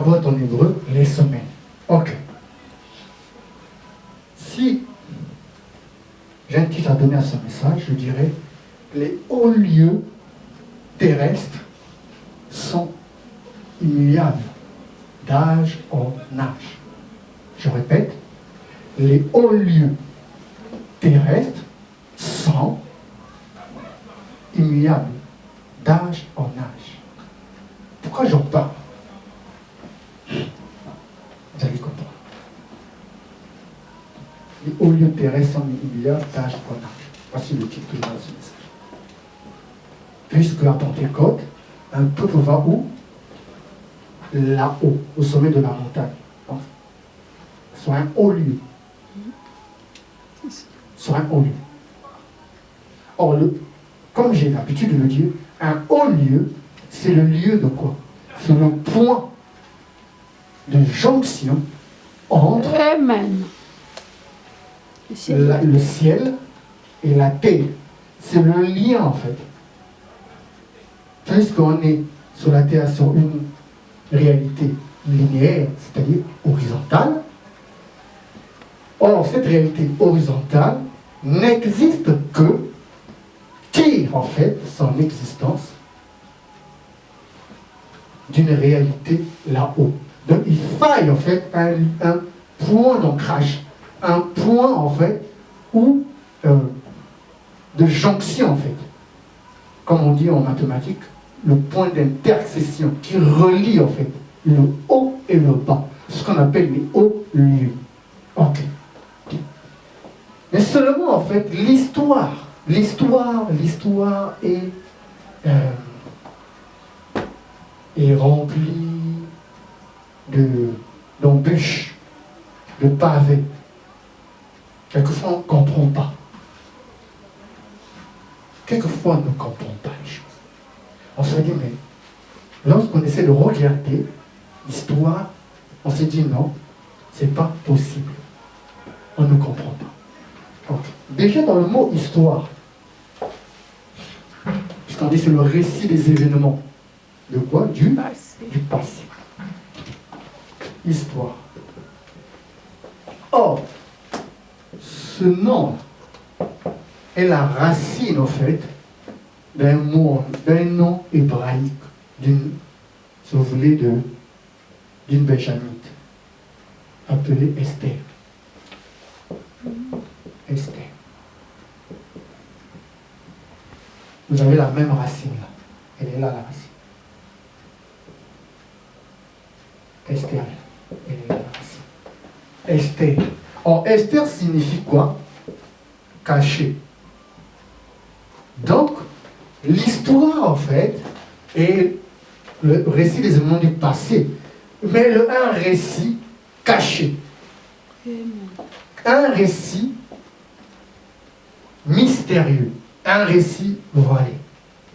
Shavuot en hébreu, les semaines. Ok. Si j'ai un titre à donner à ce message, je dirais les hauts lieux terrestres sont immuables d'âge en âge. Je répète, les hauts lieux terrestres sont immuables d'âge en âge. Pourquoi j'en parle? Vous allez comprendre. Les hauts lieux terrestres sont immuables d'âge en âge. Voici le titre de ce message. Puisque à Pentecôte, un peuple va où? Là-haut, au sommet de la montagne. Sur un haut lieu. Sur un haut lieu. Or, comme j'ai l'habitude de le dire, un haut lieu, c'est le lieu de quoi? C'est le point de jonction entre le ciel et la terre. C'est le lien en fait. Puisqu'on est sur la terre sur une réalité linéaire, c'est-à-dire horizontale. Or, cette réalité horizontale n'existe que, tire en fait son existence d'une réalité là-haut. Donc il faille en fait un point d'ancrage, un point en fait où de jonction en fait. Comme on dit en mathématiques, le point d'intersection qui relie en fait le haut et le bas, ce qu'on appelle les hauts lieux. Ok. Mais seulement en fait l'histoire est remplie d'embûches, de pavés. Quelquefois on ne comprend pas. Quelquefois on ne comprend pas les choses. On se dit, mais lorsqu'on essaie de regarder l'histoire, on se dit non, c'est pas possible. On ne comprend pas. Okay. Déjà dans le mot histoire, puisqu'on dit c'est le récit des événements. De quoi? Du passé. Histoire. Or, ce nom est la racine, en fait, d'un mot, d'un nom hébraïque, si vous voulez, d'une Benjamite, appelée Esther. Esther. Vous avez la même racine là. Elle est là, la racine. Esther. Elle est là, la racine. Esther. Or, Esther signifie quoi? Caché. Donc, l'histoire, en fait, est le récit des événements du passé, mais un récit caché. Un récit mystérieux. Un récit voilé.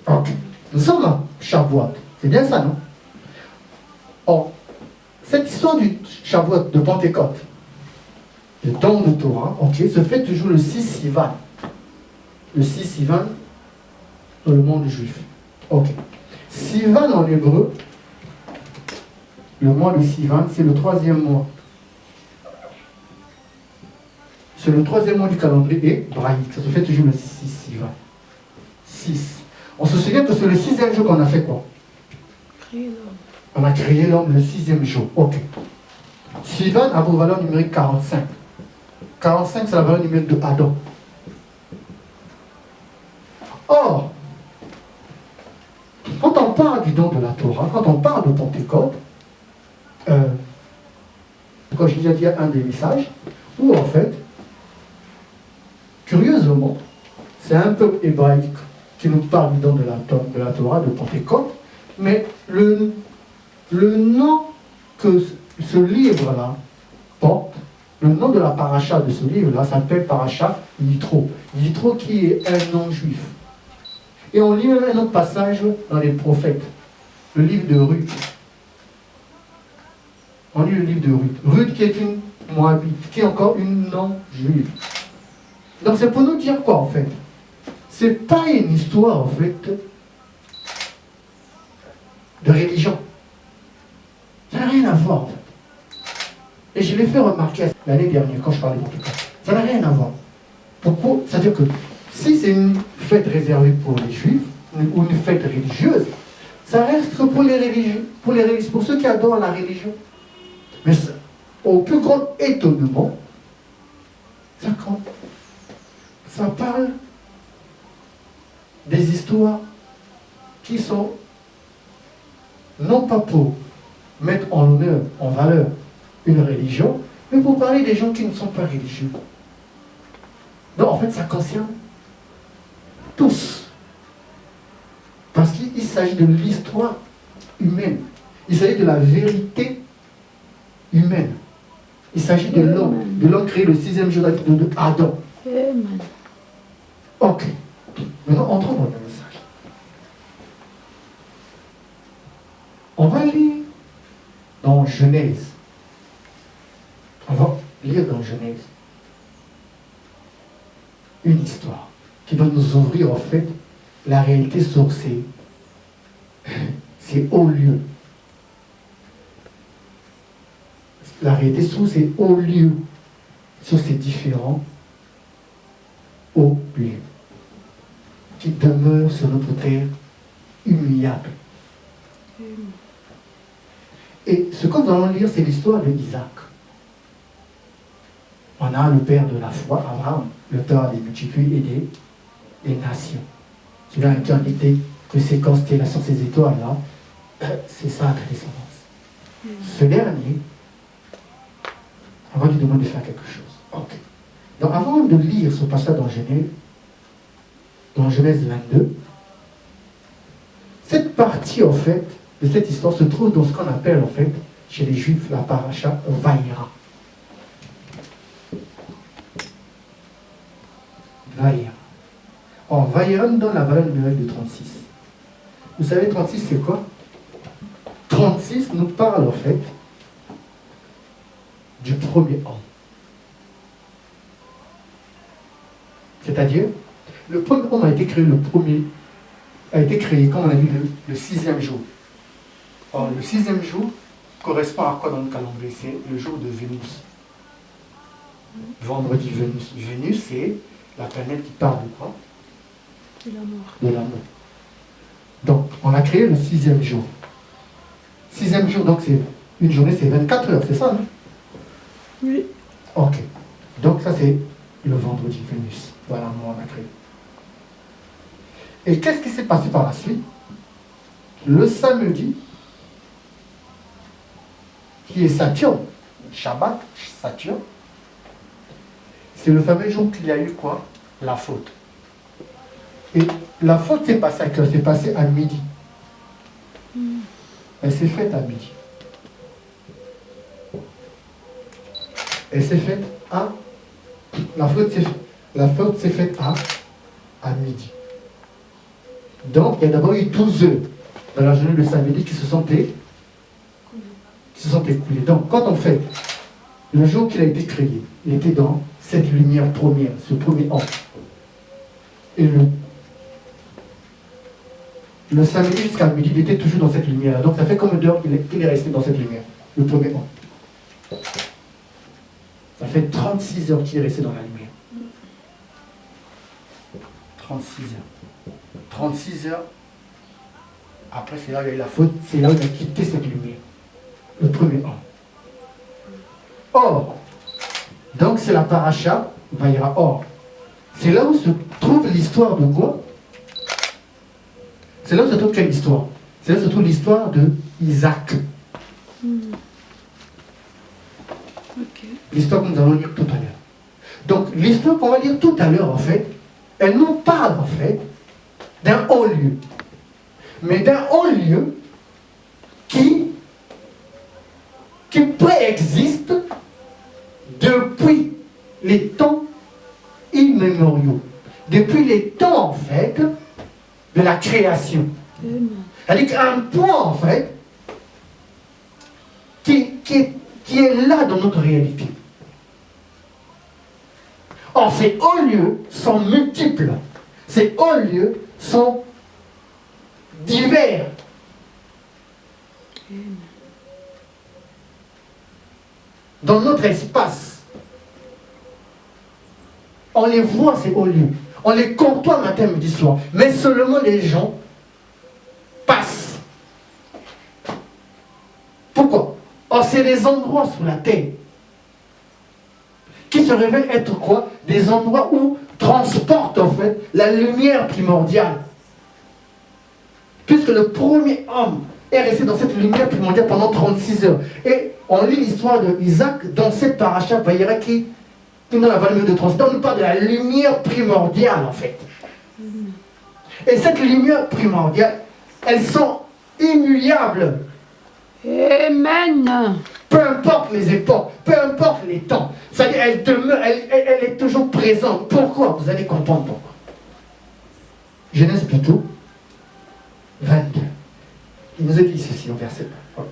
Ok. Nous sommes à Shavuot. C'est bien ça, non? Or, cette histoire du Shavuot, de Pentecôte, le don de Torah, ok, se fait toujours le 6 Sivan. Le 6 Sivan dans le monde juif. Ok. Sivan en hébreu, le mois de Sivan, c'est le 3e mois. C'est le 3e mois du calendrier hébraïque. Ça se fait toujours le 6 Sivan. 6. On se souvient que c'est le 6e jour qu'on a fait quoi? On a créé l'homme le 6e jour. Ok. Sivan a pour valeur numérique 45. 45, c'est la valeur numérique de Adam. Or, quand on parle du don de la Torah, quand on parle de Pentecôte, quand j'ai déjà dit un des messages, où en fait, curieusement, c'est un peuple hébraïque qui nous parle du don de la Torah, de Pentecôte, mais le nom que ce livre-là porte, le nom de la paracha de ce livre-là s'appelle paracha Yitro. Yitro qui est un nom juif. Et on lit un autre passage dans les prophètes, le livre de Ruth. On lit le livre de Ruth. Ruth qui est une Moabite, qui est encore une non-juive. Donc c'est pour nous dire quoi en fait? C'est pas une histoire en fait de religion. C'est n'a rien à voir, en fait. Et je l'ai fait remarquer l'année dernière, quand je parlais pour tout cas. Ça n'a rien à voir. Pourquoi? C'est-à-dire que si c'est une fête réservée pour les Juifs, ou une fête religieuse, ça reste que pour les religieux, pour ceux qui adorent la religion. Mais ça, au plus grand étonnement, ça parle des histoires qui sont non pas pour mettre en honneur, en valeur une religion, mais pour parler des gens qui ne sont pas religieux. Donc en fait, ça concerne tous. Parce qu'il s'agit de l'histoire humaine. Il s'agit de la vérité humaine. Il s'agit de l'homme créé le 6e jour de Adam. Amen. Ok. Maintenant, entrons dans le message. On va lire dans Genèse. On va lire dans Genèse une histoire qui va nous ouvrir en fait la réalité sur ces hauts lieux. La réalité sur ces hauts lieux, sur ces différents hauts lieux qui demeurent sur notre terre humiliable. Et ce que nous allons lire, c'est l'histoire de Isaac. On a le père de la foi, Abraham, le père des multitudes et des nations. Celui-là qui a dit que ces constellations, ces étoiles-là, c'est ça la descendance. Ce dernier, on va lui demander de faire quelque chose. Ok. Donc avant de lire ce passage dans Genèse 22, cette partie en fait de cette histoire se trouve dans ce qu'on appelle en fait chez les Juifs la paracha Vaïra. Vaïra. Or, Vaïra nous donne la valeur numérique de 36. Vous savez, 36 c'est quoi? 36 nous parle en fait du premier homme. C'est-à-dire, le premier homme a été créé, comme on a dit, le 6e jour. Or, le 6e jour correspond à quoi dans le calendrier? C'est le jour de Vénus. Vendredi Vénus. Vénus, c'est la planète qui parle de quoi? De l'amour. De l'amour. Donc, on a créé le 6e jour. 6e jour, donc c'est une journée, c'est 24 heures, c'est ça, non? Oui. Ok. Donc ça, c'est le vendredi Vénus. Voilà, moi, on a créé. Et qu'est-ce qui s'est passé par la suite? Le samedi, qui est Saturne, Shabbat, Saturne, c'est le fameux jour qu'il y a eu quoi? La faute. Et la faute s'est passée à quelle heure? C'est passé à midi. Elle s'est faite à midi. Elle s'est faite à... La faute s'est faite à midi. Donc, il y a d'abord eu 12 heures dans la journée de samedi qui se sont écoulées. Donc, quand on fait le jour qu'il a été créé, il était dans cette lumière première, ce premier ange. Et le samedi jusqu'à midi, il était toujours dans cette lumière. Donc, ça fait combien d'heures qu'il est resté dans cette lumière, le premier ange? Ça fait 36 heures qu'il est resté dans la lumière. 36 heures. 36 heures. Après, c'est là où il y a eu la faute. C'est là où il a quitté cette lumière. Le premier homme. Or, donc c'est la paracha Vaïra. Or, c'est là où se trouve l'histoire de quoi? C'est là où se trouve quelle histoire? C'est là où se trouve l'histoire de Isaac. Ok. L'histoire que nous allons lire tout à l'heure. Donc, l'histoire qu'on va lire tout à l'heure, en fait, elle nous parle, en fait, d'un haut lieu. Mais d'un haut lieu qui préexiste depuis les temps immémoriaux. Depuis les temps, en fait, de la création. C'est-à-dire qu'à un point, en fait, qui est là dans notre réalité. Or, ces hauts lieux sont multiples. Ces hauts lieux sont divers. dans notre espace. On les voit, ces hauts lieux. On les côtoie matin, midi, soir. Mais seulement les gens passent. Pourquoi? Or, c'est des endroits sous la terre qui se révèlent être quoi? Des endroits où transportent en fait la lumière primordiale. Puisque le premier homme est resté dans cette lumière primordiale pendant 36 heures. Et on lit l'histoire d'Isaac dans cette paracha, qui dans la vallée de 36 heures. On nous parle de la lumière primordiale en fait. Et cette lumière primordiale, elles sont immuables. Amen. Peu importe les époques, peu importe les temps. C'est-à-dire, elle demeure, elle est toujours présente. Pourquoi? Vous allez comprendre pourquoi. Genèse plutôt 22. Il nous a dit ceci au verset 1.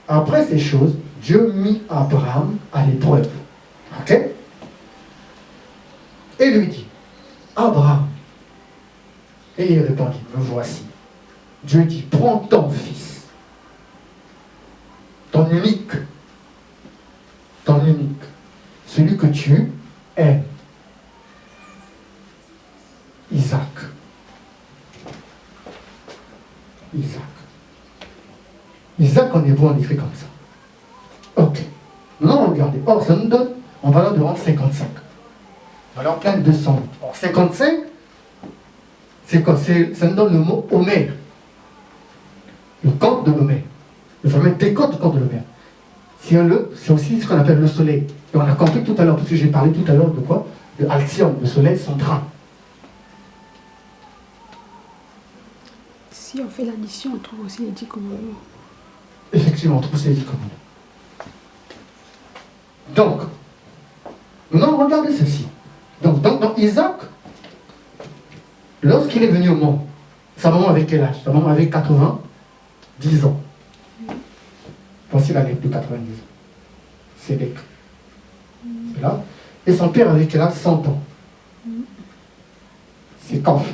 Après ces choses, Dieu mit Abraham à l'épreuve. Ok? Et lui dit, Abraham. Et il répondit, me voici. Dieu dit, prends ton fils, ton unique, celui que tu aimes, Isaac. Isaac en hébreu, on écrit comme ça. Ok. Maintenant, regardez. Or, ça nous donne en valeur de rang 55. Valeur pleine de 200. Or, 55, c'est quoi? Ça nous donne le mot Omer. Le conte de l'Omer. Le fameux décompte du conte de l'Omer. C'est aussi ce qu'on appelle le soleil. Et on a compris tout à l'heure, parce que j'ai parlé tout à l'heure de quoi? De Alcyon, le soleil central. Si on fait l'addition, on trouve aussi les 10 commandements. Effectivement, on trouve ces 10 commandements. Donc, maintenant, regardez ceci. Donc, dans Isaac, lorsqu'il est venu au monde, sa maman avait quel âge? Sa maman avait 90 ans. Voici la lettre de 90 ans. Sédec. C'est là. Et son père avait quel âge? 100 ans. C'est Kof.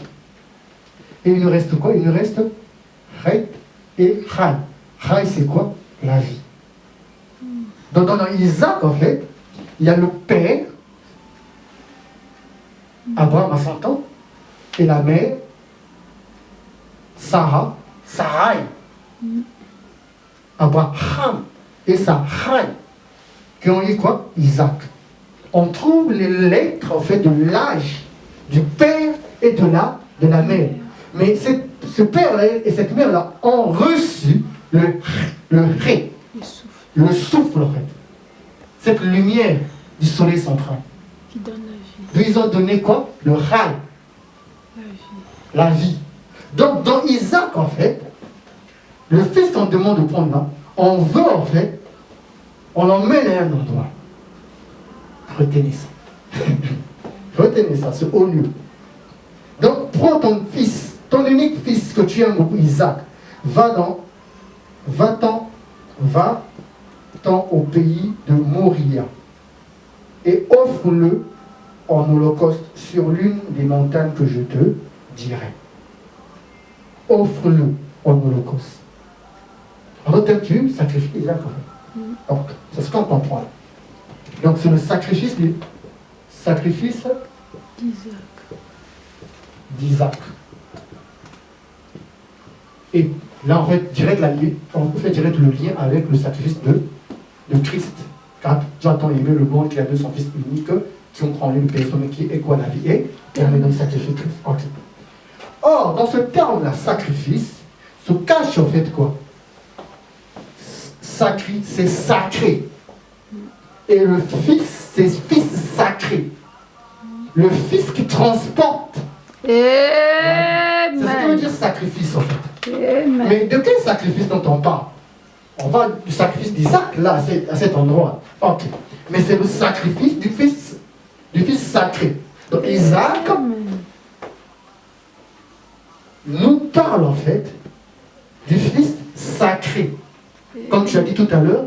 Et il nous reste quoi? Il nous reste Ret et Chai. Chai, c'est quoi? La vie. Donc, dans Isaac, en fait, il y a le père, Abraham à 100 ans, et la mère, Sarai, Abraham et Sarai, qui ont eu quoi? Isaac. On trouve les lettres, en fait, de l'âge du père et de la mère. Mais ce père-là et cette mère-là ont reçu le ré, le souffle, en fait. Cette lumière du soleil central. Qui donne la vie. D'où ils ont donné quoi? Le ral. La vie. Donc, dans Isaac, en fait, le fils qu'on demande de prendre là, on veut, en fait, on l'emmène à un endroit. Retenez ça. Retenez ça, ce haut lieu. Donc, prends ton fils, ton unique fils que tu aimes beaucoup, Isaac, va-t'en au pays de Moria et offre-le en holocauste sur l'une des montagnes que je te dirai. Offre-le en holocauste. En d'autres termes, tu sacrifies Isaac. Donc, c'est ce qu'on comprend là. Donc, c'est le sacrifice d'Isaac. Et là, on fait direct le lien avec le sacrifice de Christ. Car Dieu a tant aimé le monde qu'il a donné son Fils unique, qui ont en lui le personne qui est quoi la vie est, et on est dans le sacrifice Christ. Okay. Or, dans ce terme-là, sacrifice, se cache en fait quoi? C'est sacré. Et le Fils, c'est Fils sacré. Le Fils qui transporte. C'est ce que veut dire sacrifice en fait. Amen. Mais de quel sacrifice dont on parle? On parle du sacrifice d'Isaac, là, à cet endroit. Ok. Mais c'est le sacrifice du Fils sacré. Donc Isaac nous parle en fait du Fils sacré. Comme tu as dit tout à l'heure,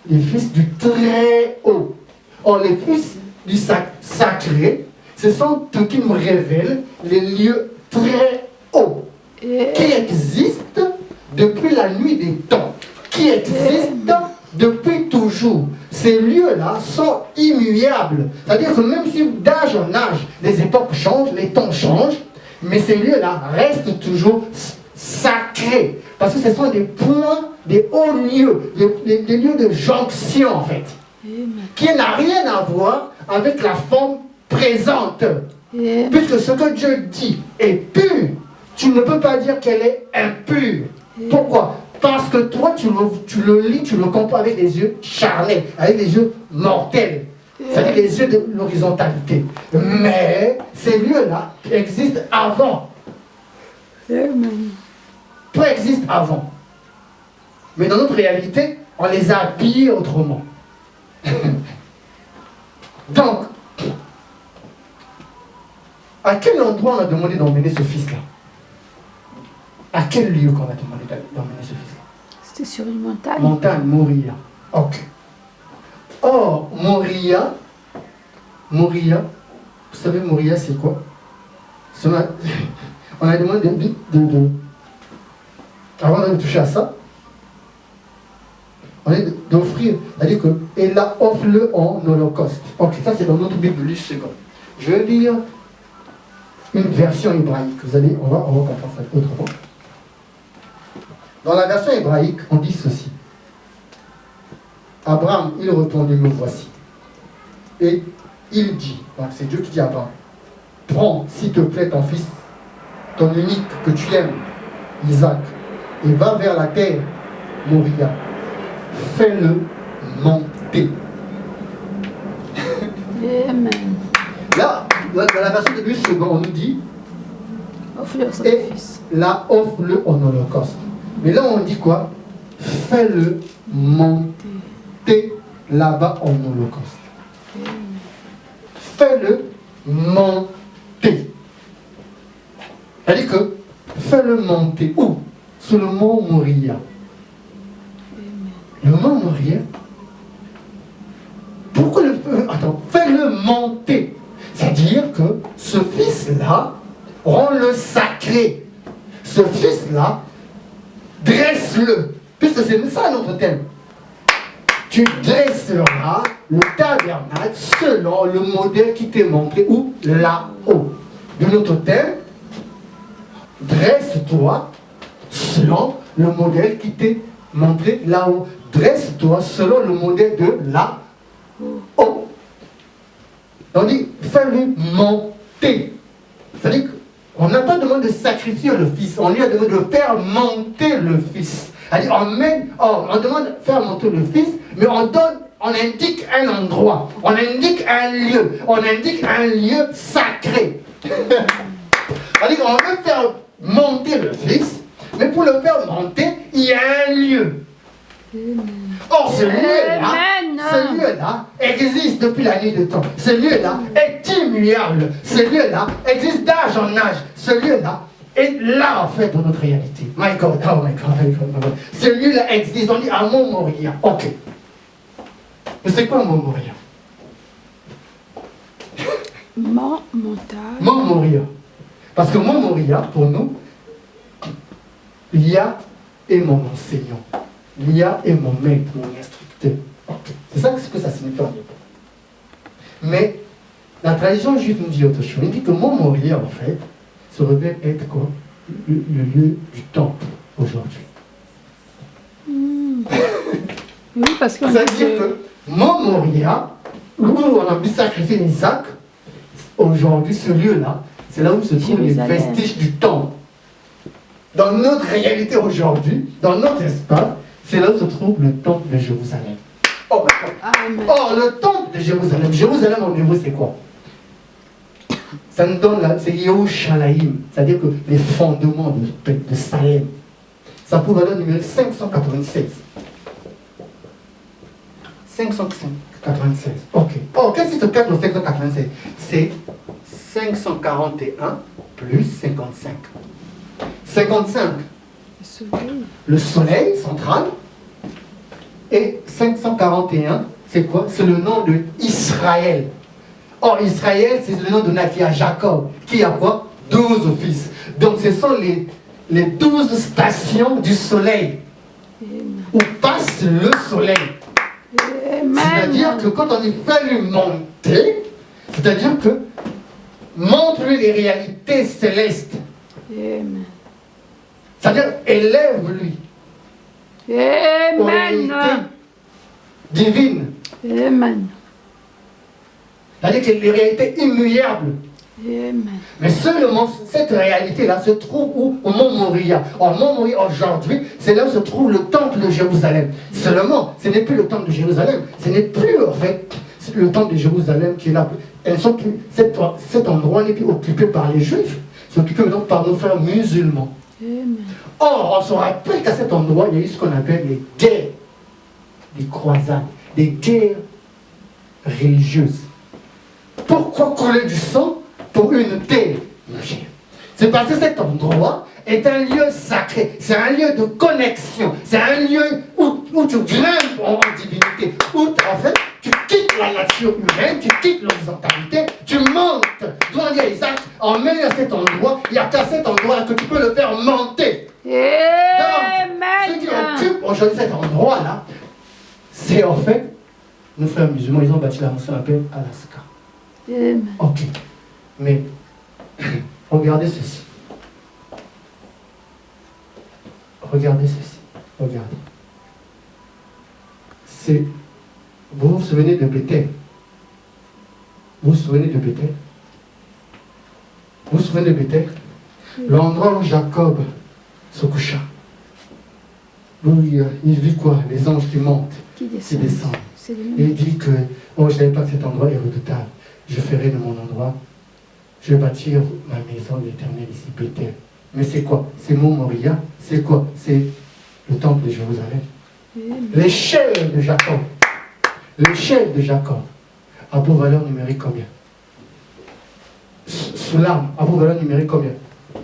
les fils du très haut. Or, les fils du sacré, ce sont ceux qui nous révèlent les lieux très hauts qui existent depuis la nuit des temps. qui existent depuis toujours. Ces lieux-là sont immuables. C'est-à-dire que même si d'âge en âge, les époques changent, les temps changent, mais ces lieux-là restent toujours sacrés. Parce que ce sont des points, des hauts lieux, des lieux de jonction en fait, qui n'a rien à voir avec la forme présente. Puisque ce que Dieu dit est pur, tu ne peux pas dire qu'elle est impure. Pourquoi? Parce que toi, tu le lis, tu le comprends avec les yeux charnels, avec les yeux mortels, c'est-à-dire les yeux de l'horizontalité. Mais ces lieux-là existent avant. Tout existe avant. Mais dans notre réalité, on les a habillés autrement. Donc, à quel endroit on a demandé d'emmener ce fils-là? À quel lieu qu'on a demandé d'emmener ce fils-là? C'était sur une montagne. Montagne, Moria. Ok. Or, Moria, vous savez, Moria, c'est quoi? On a demandé avant de toucher à ça, on est d'offrir, c'est-à-dire que, et là, offre-le en holocauste. Ok, ça c'est dans notre Bible, juste seconde. Je vais lire une version hébraïque. On va comprendre ça autrement. Dans la version hébraïque, on dit ceci. Abraham, il répondit, me voici. Et il dit, c'est Dieu qui dit à Abraham, prends, s'il te plaît, ton fils, ton unique que tu aimes, Isaac, et va vers la terre, Moria. Fais-le monter. Amen. Là, dans la version de 8 secondes, on nous dit, Offre-le au et sacrifice. là, offre-le en holocauste. Mais là, on dit quoi? Fais-le monter là-bas en holocauste. Fais-le monter. C'est-à-dire que fais-le monter. Où? Sur le mont Moria. Le mont Moria. Pourquoi le... Attends, fais-le monter. C'est-à-dire que ce fils-là, rend-le sacré. Ce fils-là, dresse-le. Puisque c'est ça notre thème. Tu dresseras le tabernacle selon le modèle qui t'est montré, ou là-haut. De notre thème, dresse-toi selon le modèle qui t'est montré là-haut. Dresse-toi selon le modèle de là-haut. On dit, fais-le monter. C'est-à-dire qu'on n'a pas demandé de sacrifier le fils, on lui a demandé de faire monter le fils. C'est-à-dire, on demande de faire monter le fils, mais on indique un endroit, on indique un lieu sacré. C'est-à-dire qu'on veut faire monter le fils, mais pour le faire monter, il y a un lieu. Or, ce lieu-là existe depuis la nuit de temps. Ce lieu-là est immuable. Ce lieu-là existe d'âge en âge. Ce lieu-là est là, en fait, dans notre réalité. My God, oh my God, my God, my God. Ce lieu-là existe. On dit à Mont Moria. Ok. Mais c'est quoi Mont Moria? Mont montagne. Mont Moria. Parce que Mont Moria, pour nous, Lia est mon enseignant. Lia est mon maître, mon instructeur. Okay. C'est ça que ça signifie en hébreu. Mais la tradition juive nous dit autre chose. Il dit que Mont Moria, en fait, se révèle être quoi? Le lieu du temple aujourd'hui. Oui, parce que... C'est-à-dire que Mont Moria, où on a pu sacrifier Isaac, aujourd'hui, ce lieu-là, c'est là où se trouvent les vestiges du temple. Dans notre réalité aujourd'hui, dans notre espace, c'est là où se trouve le temple de Jérusalem. Oh, oh, le temple de Jérusalem. Jérusalem en hébreu, c'est quoi? Ça nous donne là, c'est Yerushalayim, c'est-à-dire que les fondements de Salem. Ça pour valeur numéro 596. 596. Ok. Oh, qu'est-ce qui se cache dans 596? C'est 541 plus 55. 55. Le soleil central. Et 541, c'est quoi? C'est le nom de Israël. Or, Israël, c'est le nom donné à Jacob, qui a quoi? 12 fils. Donc, ce sont les 12 stations du soleil. où passe le soleil. C'est-à-dire que quand on y fait lui monter, c'est-à-dire que montre-lui les réalités célestes. Amen. C'est-à-dire élève-lui aux réalités Amen. divines. Amen. C'est-à-dire que les réalités immuables. Amen. Mais seulement cette réalité-là se trouve où? Au mont Moriah. Au mont Moriah, aujourd'hui, c'est là où se trouve le temple de Jérusalem. Seulement, ce n'est plus le temple de Jérusalem. Ce n'est plus, en fait, le temple de Jérusalem qui est là. Elles sont plus, cet endroit n'est plus occupé par les Juifs. C'est occupé maintenant par nos frères musulmans. Amen. Or, on se rappelle qu'à cet endroit, il y a eu ce qu'on appelle les guerres, les croisades, des guerres religieuses. Pourquoi couler du sang pour une terre? C'est parce que cet endroit est un lieu sacré, c'est un lieu de connexion, c'est un lieu où tu grimpes en divinité, où en fait tu quittes la nature humaine, tu quittes l'horizontalité, tu montes. Doit dire Isaac, emmène à cet endroit, il n'y a qu'à cet endroit que tu peux le faire monter. Donc, ceux qui occupent aujourd'hui cet endroit-là, c'est en fait, nos frères musulmans, ils ont bâti la mosquée qu'on appelle Alaska. Amen. Ok, mais regardez ceci. Regardez ceci. Regardez. C'est. Vous vous souvenez de Bethel? Vous vous souvenez de Bethel? Vous vous souvenez de Bethel? L'endroit où Jacob se coucha. Où il vit quoi? Les anges qui montent, Qui qui descend. descendent. C'est le Et même. il dit que, oh, je ne savais pas que cet endroit est redoutable. Je ferai de mon endroit, je vais bâtir ma maison de l'Éternel ici, Bethel. Mais c'est quoi? C'est Mont Moriah. C'est quoi? C'est le temple de Jérusalem. Amen. L'échelle de Jacob. L'échelle de Jacob a pour valeur numérique combien? Sous l'arme, a pour valeur numérique combien?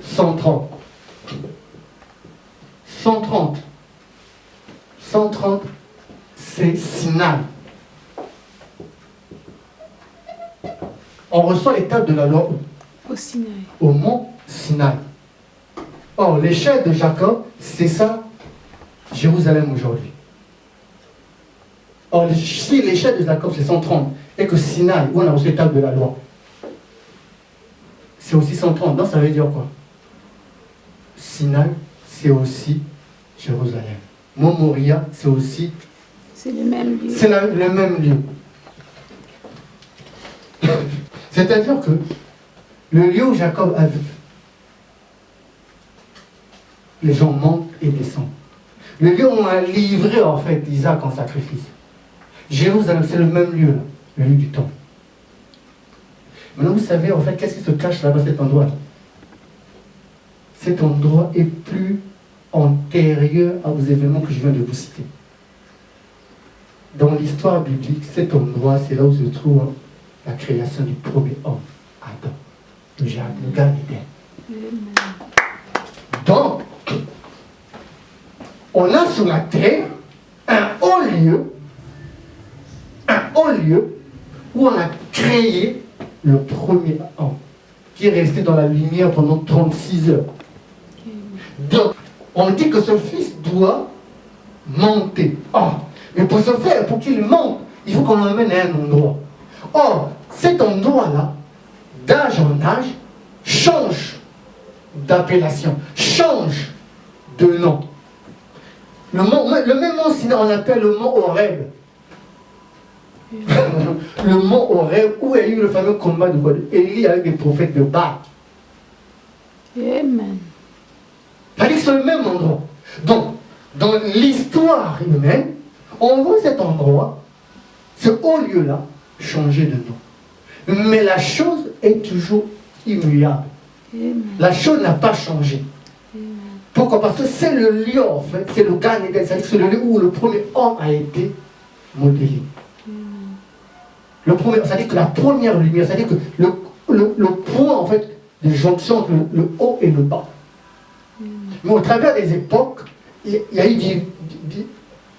130. 130. 130, c'est Sinaï. On reçoit l'étape de la loi Au Sinaï. au mont Sinaï. Or, l'échelle de Jacob, c'est ça, Jérusalem aujourd'hui. Or, si l'échelle de Jacob, c'est 130, et que Sinaï, où on a reçu l'étape de la loi, c'est aussi 130, donc ça veut dire quoi? Sinaï, c'est aussi Jérusalem. Mont Moriah, c'est aussi, C'est le même lieu. c'est le même lieu. C'est-à-dire que le lieu où Jacob a vu, les gens montent et descendent. Le lieu où on a livré en fait Isaac en sacrifice. Jérusalem, c'est le même lieu, là, le lieu du temple. Maintenant, vous savez en fait qu'est-ce qui se cache là-bas, cet endroit-là? Cet endroit est plus antérieur aux événements que je viens de vous citer. Dans l'histoire biblique, cet endroit, c'est là où se trouve la création du premier homme, Adam, le jardin, le Gan Eden. Amen. Donc, on a sur la terre un haut lieu où on a créé le premier homme, qui est resté dans la lumière pendant 36 heures. Donc, on dit que ce fils doit monter. Or, mais pour ce faire, pour qu'il monte, il faut qu'on l'emmène à un endroit. Or, cet endroit-là, d'âge en âge, change d'appellation, change de nom. Le même mont Sinaï, on appelle le mont Horeb. Le mont Horeb, où il y a eu le fameux combat de Élie avec les prophètes de Baal. Amen. C'est-à-dire que c'est le même endroit. Donc, dans l'histoire humaine, on voit cet endroit, ce haut lieu-là, changer de nom. Mais la chose est toujours immuable. Amen. La chose n'a pas changé. Amen. Pourquoi? Parce que c'est le lieu, en fait, c'est le Gan Eden, c'est-à-dire que c'est le lieu où le premier homme a été modélé. Le premier, c'est-à-dire que la première lumière, c'est-à-dire que le point, en fait, de jonction entre le haut et le bas. Mais au travers des époques, il y a eu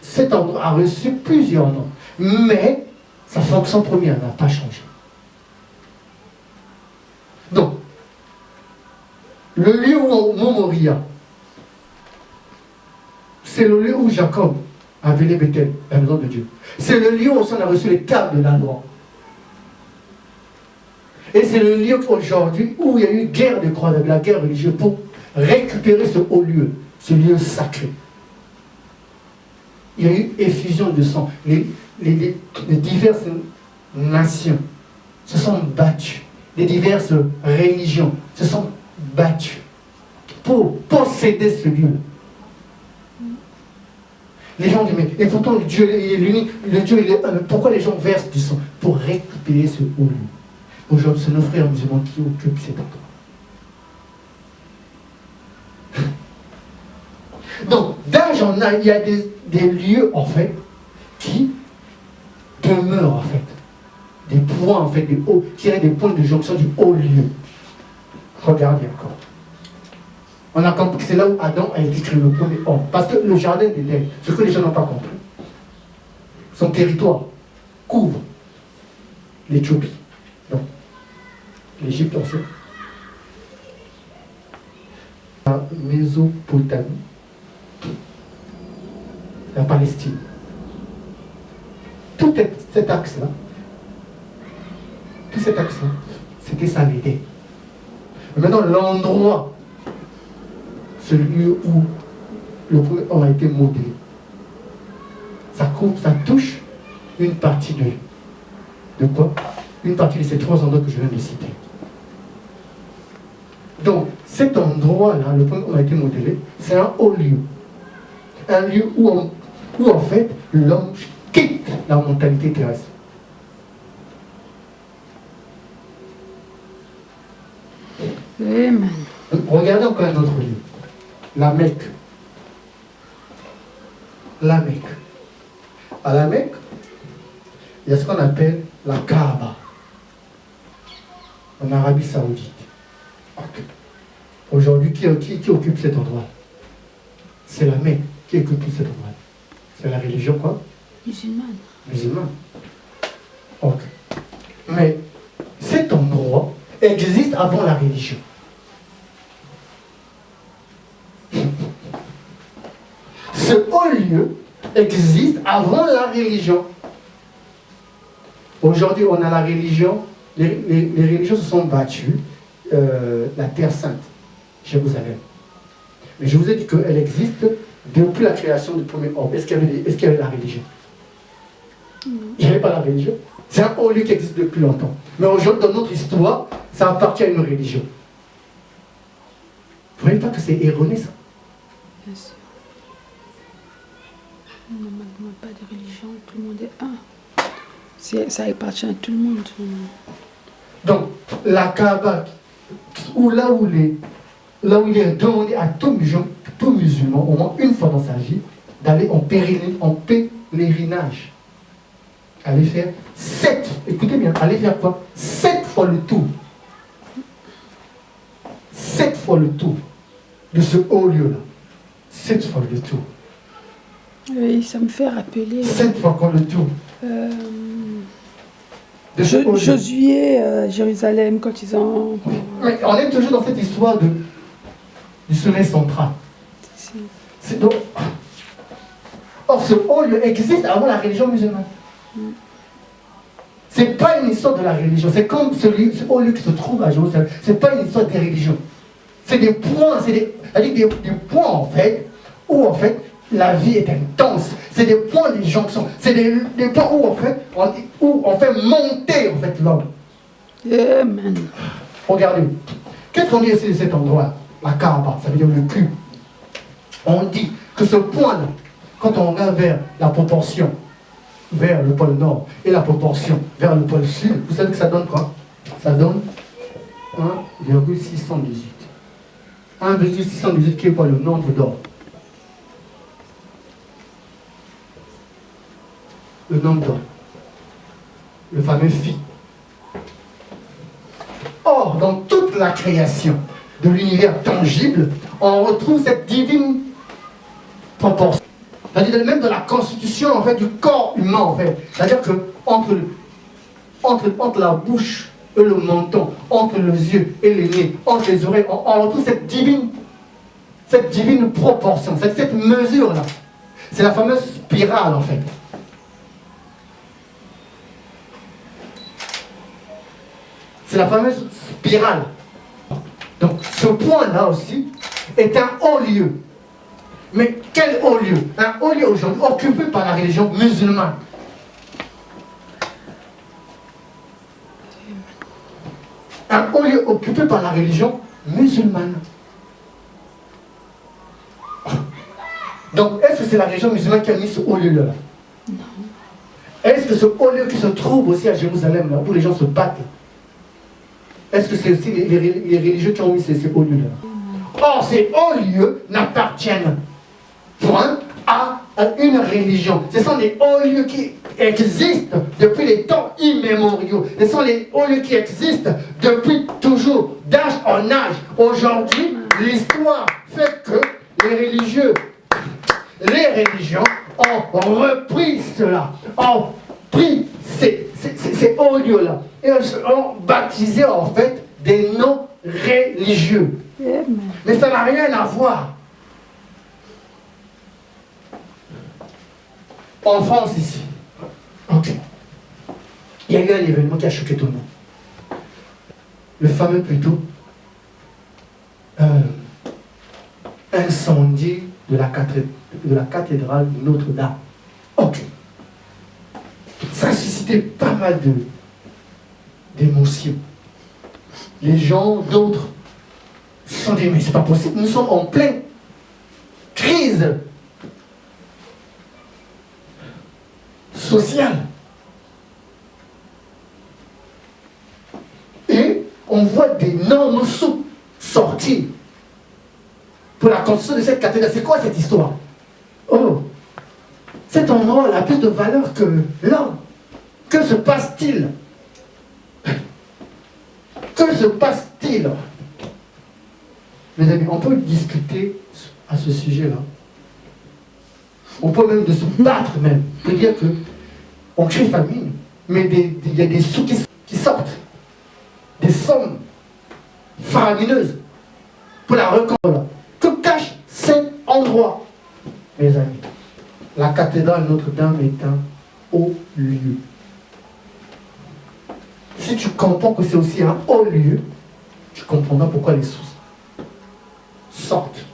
cet endroit a reçu plusieurs noms. Mais sa fonction première n'a pas changé. Donc, le lieu où Mont Moriah, c'est le lieu où Jacob appelé Bethel, la maison de Dieu. C'est le lieu où on a reçu les tables de la loi. Et c'est le lieu aujourd'hui où il y a eu une guerre de croisade, la guerre religieuse, pour récupérer ce haut lieu, ce lieu sacré. Il y a eu effusion de sang. Les diverses nations se sont battues. Les diverses religions se sont battues pour posséder ce lieu. Les gens disent, mais et pourtant le Dieu est l'unique, le Dieu il est, pourquoi les gens versent du sang? Pour récupérer ce haut lieu. Aujourd'hui, c'est nos frères musulmans qui occupent cet endroit. Donc, d'âge en âge, il y a des lieux, en fait, qui demeurent, en fait. Des points, en fait, qui sont des points de jonction du haut lieu. Regardez encore. On a compris que c'est là où Adam a été créé, le premier homme. Parce que le jardin d'Éden, ce que les gens n'ont pas compris, son territoire couvre l'Éthiopie. Donc, l'Égypte, en fait. La Mésopotamie. La Palestine. Tout cet axe-là, c'était ça l'idée. Maintenant, l'endroit, ce lieu où le premier homme a été modelé, ça touche une partie de quoi? Une partie de ces trois endroits que je viens de citer. Donc, cet endroit-là, le premier homme a été modelé, c'est un haut lieu. Un lieu où en fait, l'homme quitte la mentalité terrestre. Amen. Regardez encore un autre lieu. La Mecque. La Mecque. À la Mecque, il y a ce qu'on appelle la Kaaba. En Arabie Saoudite. Okay. Aujourd'hui, qui occupe cet endroit? C'est la Mecque qui occupe cet endroit. C'est la religion quoi? Musulmane. Musulmane. Ok. Mais cet endroit existe avant la religion. Ce haut lieu existe avant la religion. Aujourd'hui, on a la religion, les religions se sont battues, la Terre Sainte, Jérusalem. Mais je vous ai dit qu'elle existe depuis la création du premier homme. Est-ce qu'il y avait la religion? Il n'y avait pas la religion. C'est un haut lieu qui existe depuis longtemps. Mais aujourd'hui, dans notre histoire, ça appartient à une religion. Vous ne voyez pas que c'est erroné, ça? Bien sûr. On ne demande pas de religion, tout le monde est un. Ça appartient à tout le monde. Donc, la Kaaba, là où il est demandé à tout musulman, au moins une fois dans sa vie, d'aller en pèlerinage. Aller faire 7, écoutez bien, aller faire quoi? 7 fois le tour. 7 fois le tour de ce haut lieu-là. 7 fois le tour. Oui, ça me fait rappeler. 7 fois quand le tour. Josué, Jérusalem, quand ils ont. Mais on est toujours dans cette histoire du soleil central. C'est donc. Or, ce haut lieu existe avant la religion musulmane. Ce n'est pas une histoire de la religion. C'est comme ce haut lieu qui se trouve à Jérusalem. Ce n'est pas une histoire des religions. C'est des points, des points en fait, où en fait la vie est intense. C'est des points de jonction. C'est des points où en fait on fait monter en fait l'homme. Amen. Regardez. Qu'est-ce qu'on dit ici de cet endroit? La Kaaba, ça veut dire le cul. On dit que ce point-là, quand on regarde vers la proportion vers le pôle nord et la proportion vers le pôle sud, vous savez que ça donne quoi? Ça donne 1,618. 1,618 qui est quoi? Le nombre d'or. Le nombre d'or. Le fameux phi. Or, dans toute la création de l'univers tangible, on retrouve cette divine proportion. C'est-à-dire même dans la constitution en fait, du corps humain, en fait. C'est-à-dire que entre la bouche et le menton, entre les yeux et les nez, entre les oreilles, on retrouve cette divine proportion, cette mesure-là. C'est la fameuse spirale, en fait. C'est la fameuse spirale. Donc, ce point-là aussi est un haut lieu. Mais quel haut lieu? Un haut lieu aujourd'hui occupé par la religion musulmane. Un haut lieu occupé par la religion musulmane. Donc, est-ce que c'est la religion musulmane qui a mis ce haut lieu-là? Non. Est-ce que ce haut lieu qui se trouve aussi à Jérusalem, là, où les gens se battent, est-ce que c'est aussi les religieux qui ont mis ces hauts lieux-là? Or, ces hauts lieux n'appartiennent point à une religion. Ce sont les hauts lieux qui existent depuis les temps immémoriaux. Ce sont les hauts lieux qui existent depuis toujours, d'âge en âge. Aujourd'hui, l'histoire fait que les religions ont repris cela, ont pris ces hauts lieux-là et ont baptisé en fait des noms religieux. Mais ça n'a rien à voir. En France, ici, ok, il y a eu un événement qui a choqué tout le monde. Le fameux plutôt incendie de la cathédrale de Notre-Dame. Ok. Ça a suscité pas mal d'émotions. Les gens, d'autres, se sont dit, mais c'est pas possible, nous sommes en pleine crise sociale. Et on voit d'énormes sous sortir pour la construction de cette cathédrale. C'est quoi cette histoire? Oh, cet endroit a plus de valeur que l'homme. Que se passe-t-il? Que se passe-t-il? Mes amis, on peut discuter à ce sujet-là. On peut même de se battre même. On peut dire que on crée famine, mais il y a des sous qui sortent. Des sommes faramineuses pour la reconstruire. Que cache cet endroit? Mes amis, la cathédrale Notre-Dame est un haut lieu. Si tu comprends que c'est aussi un haut lieu, tu comprendras pourquoi les sous sortent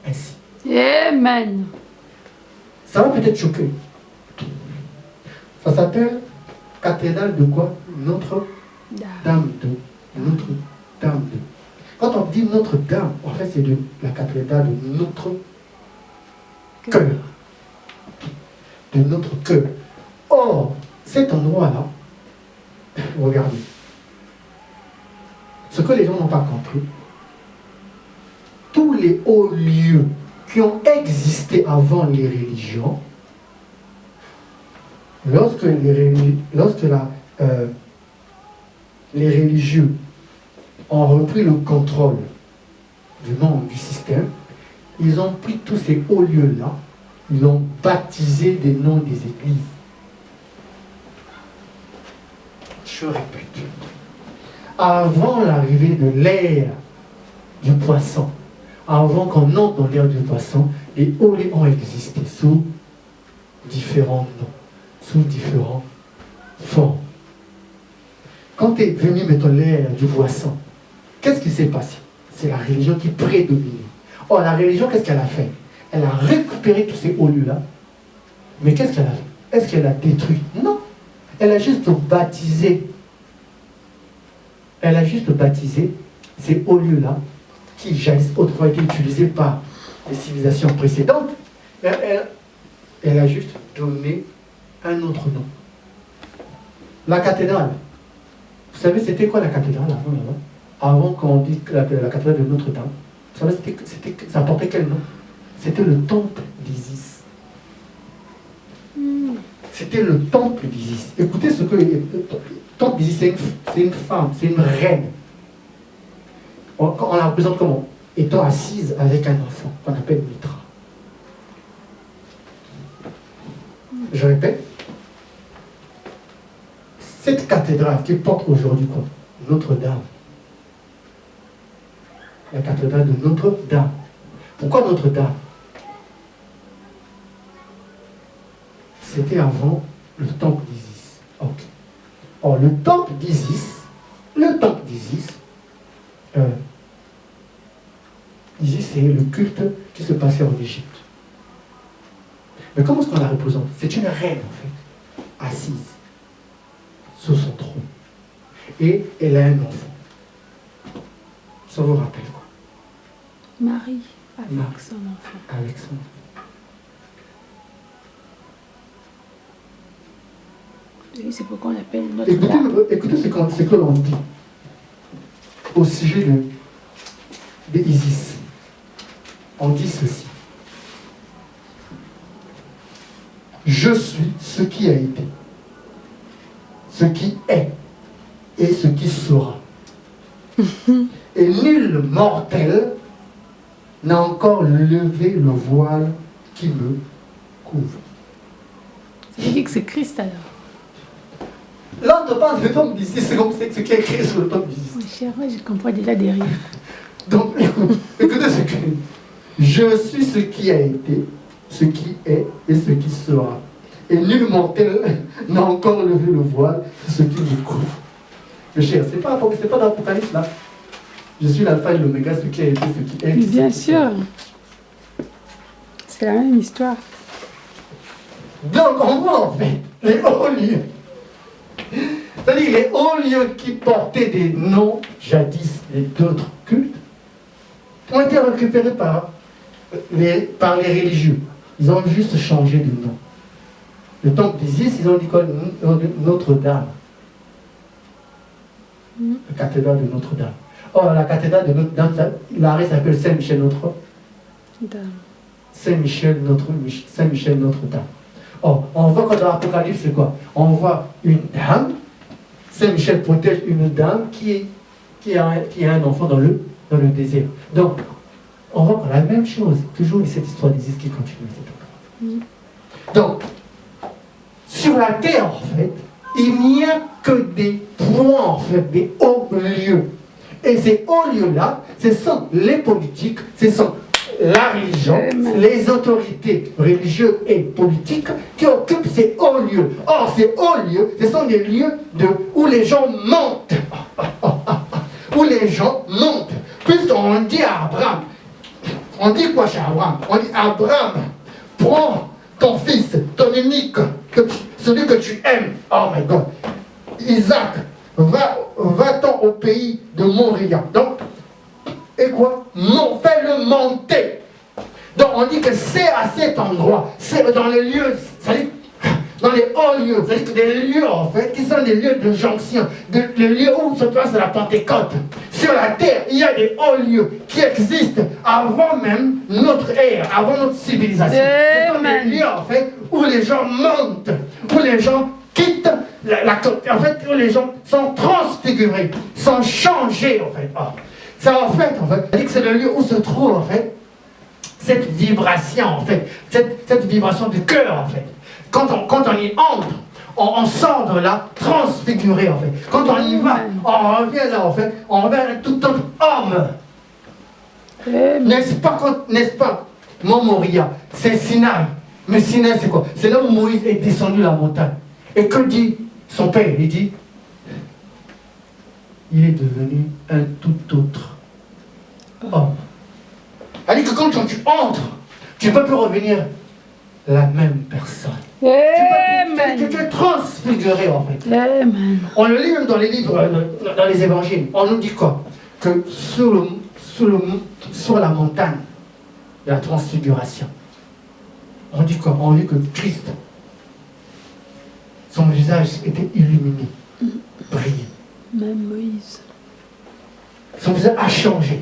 ainsi. Amen. Ça va peut-être choquer. Ça s'appelle cathédrale de quoi? Notre-Dame de. Notre-Dame de. Quand on dit Notre-Dame, en fait c'est de la cathédrale de notre cœur. De notre cœur. Or, cet endroit-là, regardez. Ce que les gens n'ont pas compris, tous les hauts lieux qui ont existé avant les religions, lorsque les religieux ont repris le contrôle du monde, du système, ils ont pris tous ces hauts lieux-là, ils ont baptisé des noms des églises. Je répète, avant l'arrivée de l'ère du poisson, avant qu'on entre dans l'ère du poisson, les hauts lieux ont existé sous différents noms, sous différentes formes. Quand est venu mettre l'ère du poisson, qu'est-ce qui s'est passé? C'est la religion qui prédominait. Or, la religion, qu'est-ce qu'elle a fait? Elle a récupéré tous ces hauts lieux-là. Mais qu'est-ce qu'elle a fait? Est-ce qu'elle a détruit? Non. Elle a juste baptisé. Elle a juste baptisé ces hauts lieux-là qui jaillissent autrefois été utilisés par les civilisations précédentes. Elle a juste donné un autre nom. La cathédrale. Vous savez, c'était quoi la cathédrale avant là-bas? Avant qu'on dise la cathédrale de Notre-Dame. Vous savez, ça portait quel nom? C'était le temple d'Isis. C'était le temple d'Isis. Écoutez ce que le temple d'Isis, c'est une femme, c'est une reine. On la représente comment? Étant assise avec un enfant qu'on appelle Mitra. Je répète, cette cathédrale qui porte aujourd'hui quoi? Notre-Dame. La cathédrale de Notre-Dame. Pourquoi Notre-Dame? c'était avant le temple d'Isis. Ok. Or, le temple d'Isis, Isis, c'est le culte qui se passait en Égypte. Mais comment est-ce qu'on la représente? C'est une reine, en fait, assise sur son trône. Et elle a un enfant. Ça vous rappelle quoi? Marie, avec Marie. son enfant. Avec son enfant. Oui, c'est pourquoi on appelle Notre-Dame. Écoutez ce que l'on dit au sujet d'Isis. On dit ceci. Je suis ce qui a été, ce qui est et ce qui sera. Et nul mortel n'a encore levé le voile qui me couvre. Ça veut dire que c'est Christ alors. Là, on te parle de tombe d'Isis, c'est comme ce qui est écrit sur le tombe d'Isis. Oui, cher, moi, je comprends déjà derrière. Donc, écoutez ce que je suis ce qui a été, ce qui est et ce qui sera. Et nul mortel n'a encore levé le voile, ce qui me couvre. Mais cher, c'est pas dans l'Apocalypse là. Je suis l'alpha et l'oméga, ce qui a été, ce qui est. Oui, bien sûr. C'est la même histoire. Donc, on voit en fait les hauts lieux. C'est-à-dire les hauts lieux qui portaient des noms jadis d'autres cultes ont été récupérés par les religieux. Ils ont juste changé de nom. Le temple d'Isis, ils ont dit quoi? Notre-Dame. La cathédrale de Notre-Dame. Or, la cathédrale de Notre-Dame, l'arrêt s'appelle Saint-Michel Dame. Saint-Michel Notre-Dame. Or, on voit que dans l'Apocalypse, c'est quoi? On voit une dame. Saint-Michel protège une dame qui a un enfant dans le désert. Donc, on voit la même chose. Toujours cette histoire d'Isis qui continue. Donc, sur la terre, en fait, il n'y a que des points, en fait, des hauts lieux. Et ces hauts lieux-là, ce sont les politiques, ce sont la religion, les autorités religieuses et politiques qui occupent ces hauts lieux. Or, ces hauts lieux, ce sont des lieux où les gens montent. Où les gens montent. Puisqu'on dit à Abraham, on dit quoi chez Abraham? On dit Abraham, prends ton fils, ton unique, celui que tu aimes. Oh my God. Isaac, va-t'en au pays de Moria. Donc, et quoi? Non, fais-le monter. Donc on dit que c'est à cet endroit, c'est dans les lieux, c'est-à-dire dans les hauts lieux, c'est-à-dire des lieux en fait, qui sont des lieux de jonction, des lieux où se passe la Pentecôte. Sur la terre, il y a des hauts lieux qui existent avant même notre ère, avant notre civilisation. Ce sont des lieux en fait où les gens montent, où les gens quittent en fait, où les gens sont transfigurés, sont changés en fait. Oh. Ça en fait, c'est le lieu où se trouve en fait cette vibration en fait, cette vibration du cœur en fait. Quand on y entre, on sort de là transfiguré en fait. Quand on y va, on revient là en fait, on revient avec tout autre homme. N'est-ce pas, Mont Moria, c'est Sinaï. Mais Sinaï c'est quoi? C'est là où Moïse est descendu la montagne. Et que dit son père? Il dit, il est devenu un tout autre homme. C'est-à-dire que quand tu entres, tu ne peux plus revenir la même personne. Tu es transfiguré en fait. On le lit même dans les livres, dans les évangiles. On nous dit quoi? Que sur la montagne de la transfiguration, on dit quoi? On dit que Christ, son visage était illuminé, brillé. Même Moïse. Son visage a changé.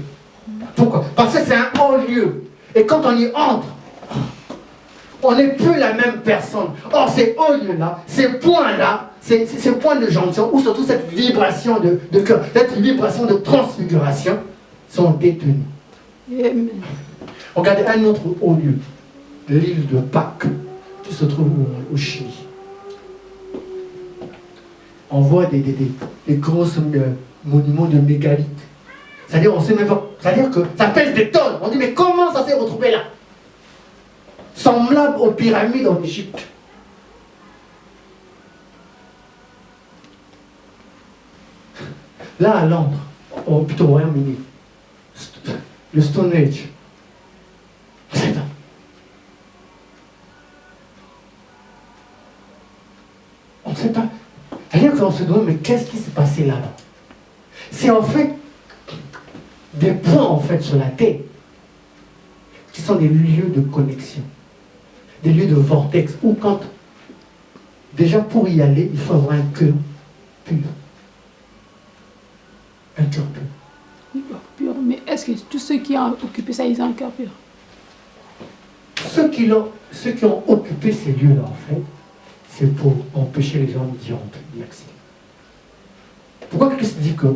Pourquoi? Parce que c'est un haut lieu. Et quand on y entre, on n'est plus la même personne. Or, ces hauts lieux-là, ces points-là, ces points de jonction, où surtout cette vibration de cœur, cette vibration de transfiguration, sont détenus. Amen. Regardez un autre haut lieu, l'île de Pâques, qui se trouve au Chili. On voit des gros monuments de mégalithes. C'est-à-dire, on sait même pas. C'est-à-dire que ça pèse des tonnes. On dit, mais comment ça s'est retrouvé là? Semblable aux pyramides en Égypte. Là, à Londres, ou plutôt au Royaume-Uni, le Stone Age, c'est ça. On ne sait pas. Rien qu'on se demande, mais qu'est-ce qui s'est passé là-bas? C'est en fait des points en fait sur la Terre qui sont des lieux de connexion, des lieux de vortex, où quand, déjà pour y aller, il faut avoir un cœur pur. Un cœur pur. Oui, pur. Mais est-ce que tous ceux qui ont occupé ça, ils ont un cœur pur? Ceux qui ont occupé ces lieux-là, en fait, c'est pour empêcher les gens d'y rentrer, d'y accéder. Pourquoi Christ dit que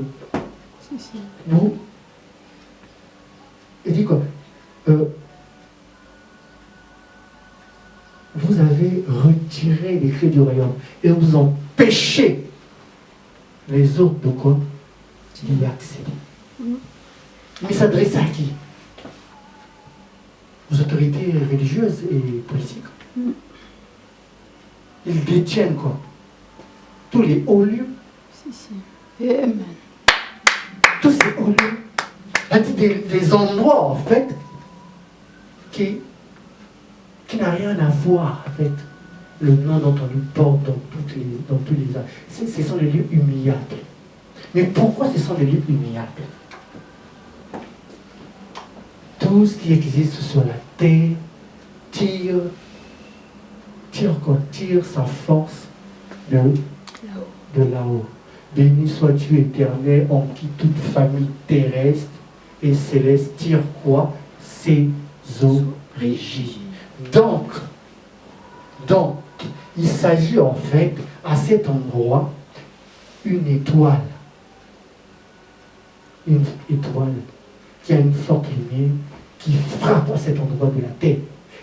vous, il dit quoi? Vous avez retiré les clés du royaume et vous empêchez les autres de quoi? D'y accéder. Mais s'adresse à qui? Aux autorités religieuses et politiques. Ils détiennent quoi? Tous les hauts lieux. Amen. Tous ces hauts lieux. Des endroits en fait qui n'a rien à voir avec le nom dont on lui porte dans tous les ans. Ce sont les lieux humiliables. Mais pourquoi ce sont des lieux humiliables? Tout ce qui existe sur la terre tire sa force de là-haut. Béni sois-tu éternel, en qui toute famille terrestre et céleste tire quoi? Ses origines. Donc, il s'agit en fait, à cet endroit, une étoile qui a une forte lumière, qui frappe à cet endroit de la terre.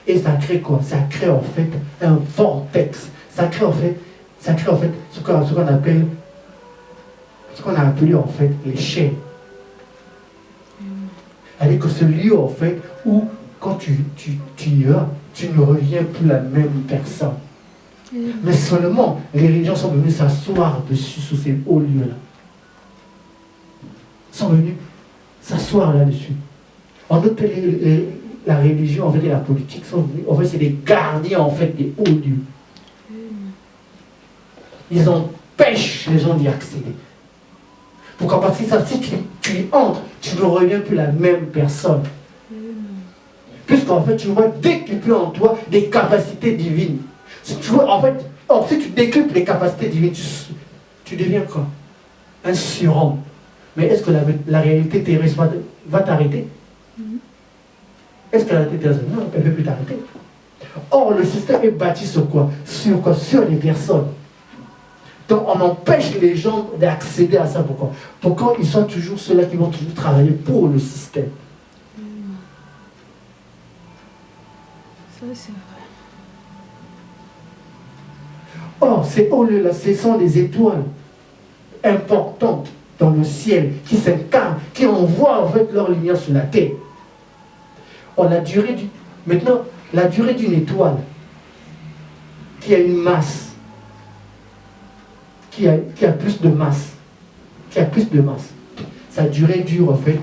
Et ça crée quoi? Ça crée en fait un vortex. Ça crée en fait ce qu'on appelle, ce qu'on a appelé en fait les chaînes. Avec ce lieu en fait où quand tu y vas, tu ne reviens plus la même personne. Mais seulement les religions sont venues s'asseoir dessus, sous ces hauts lieux-là. Sont venus s'asseoir là-dessus. En d'autres, la religion en fait, et la politique sont venus, en fait, c'est des gardiens en fait des hauts lieux. Ils empêchent les gens d'y accéder. Pourquoi? Parce que si tu y entres, tu ne reviens plus la même personne. Puisqu'en fait, tu vois décupler en toi des capacités divines. Si tu vois, en fait, si tu décuples les capacités divines, tu deviens quoi? Un surhomme. Mais est-ce que la réalité terrestre va t'arrêter? Est-ce que la réalité terrestre, non, elle ne peut plus t'arrêter. Or, le système est bâti sur quoi? Sur quoi? Sur les personnes. Donc, on empêche les gens d'accéder à ça. Pourquoi? Pour qu'ils soient toujours ceux-là qui vont toujours travailler pour le système. Ça, c'est vrai. Or, ces hauts lieux-là, ce sont des étoiles importantes dans le ciel qui s'incarnent, qui envoient en fait leur lumière sur la terre. Or, maintenant, la durée d'une étoile qui a une masse, qui a plus de masse, sa durée dure en fait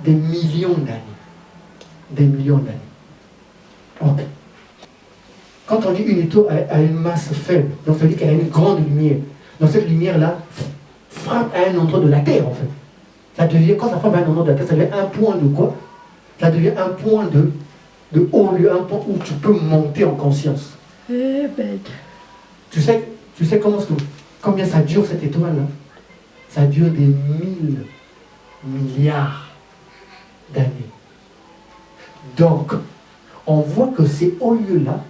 des millions d'années. Des millions d'années. Okay. Quand on dit une étoile a une masse faible, donc ça veut dire qu'elle a une grande lumière. Donc cette lumière-là frappe à un endroit de la Terre en fait. Ça devient, quand ça frappe à un endroit de la Terre, ça devient un point de quoi? Ça devient un point de haut lieu, un point où tu peux monter en conscience. Tu sais combien ça dure cette étoile-là? Ça dure des 1000 milliards d'années. Donc, on voit que ces hauts lieux-là,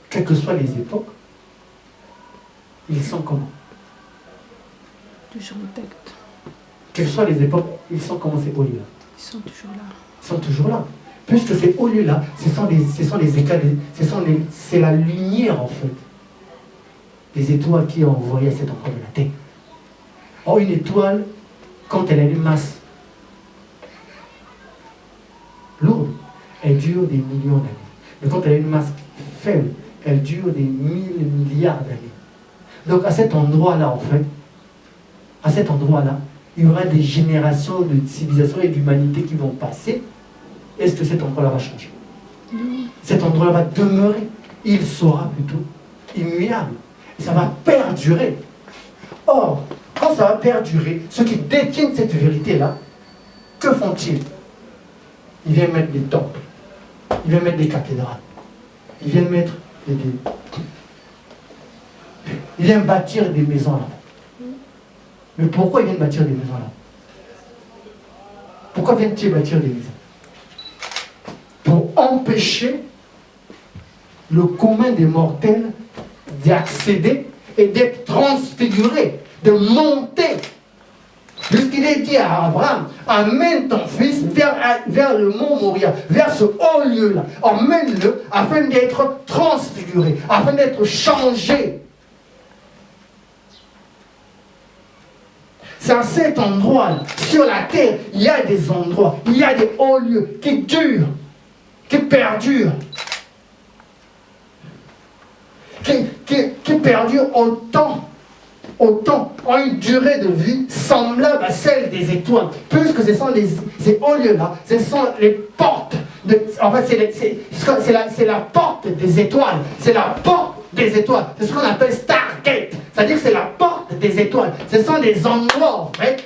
quelles que soient les époques, ils sont comment? Toujours intacts. Quelles que soient les époques, ils sont comment ces hauts lieux-là? Ils sont toujours là. Ils sont toujours là. Puisque ces hauts lieux-là, ce sont les éclats, c'est la lumière en fait, des étoiles qui ont envoyé à cet endroit de la Terre. Or, une étoile, quand elle a une masse lourde, elle dure des millions d'années. Mais quand elle a une masse faible, elle dure des milliards d'années. Donc à cet endroit-là, en fait, à cet endroit-là, il y aura des générations de civilisation et d'humanité qui vont passer. Est-ce que cet endroit-là va changer? Cet endroit-là va demeurer. Il sera plutôt immuable. Ça va perdurer. Or, quand ça va perdurer, ceux qui détiennent cette vérité-là, que font-ils? Ils viennent mettre des temples. Ils viennent mettre des cathédrales. Ils viennent mettre ils viennent bâtir des maisons là. Mais pourquoi ils viennent bâtir des maisons là? Pourquoi viennent-ils bâtir des maisons? Pour empêcher le commun des mortels d'y accéder et d'être transfiguré, de monter. Puisqu'il est dit à Abraham, amène ton fils vers le mont Moria, vers ce haut lieu-là. Emmène-le afin d'être transfiguré, afin d'être changé. C'est à cet endroit-là, sur la terre, il y a des endroits, il y a des hauts lieux qui durent, qui perdurent. Qui perdurent autant, ont une durée de vie semblable à celle des étoiles. Puisque ce sont ces hauts lieux-là, ce sont les portes. En fait, c'est la porte des étoiles. C'est la porte des étoiles. C'est ce qu'on appelle Stargate. C'est-à-dire que c'est la porte des étoiles. Ce sont des endroits, en fait,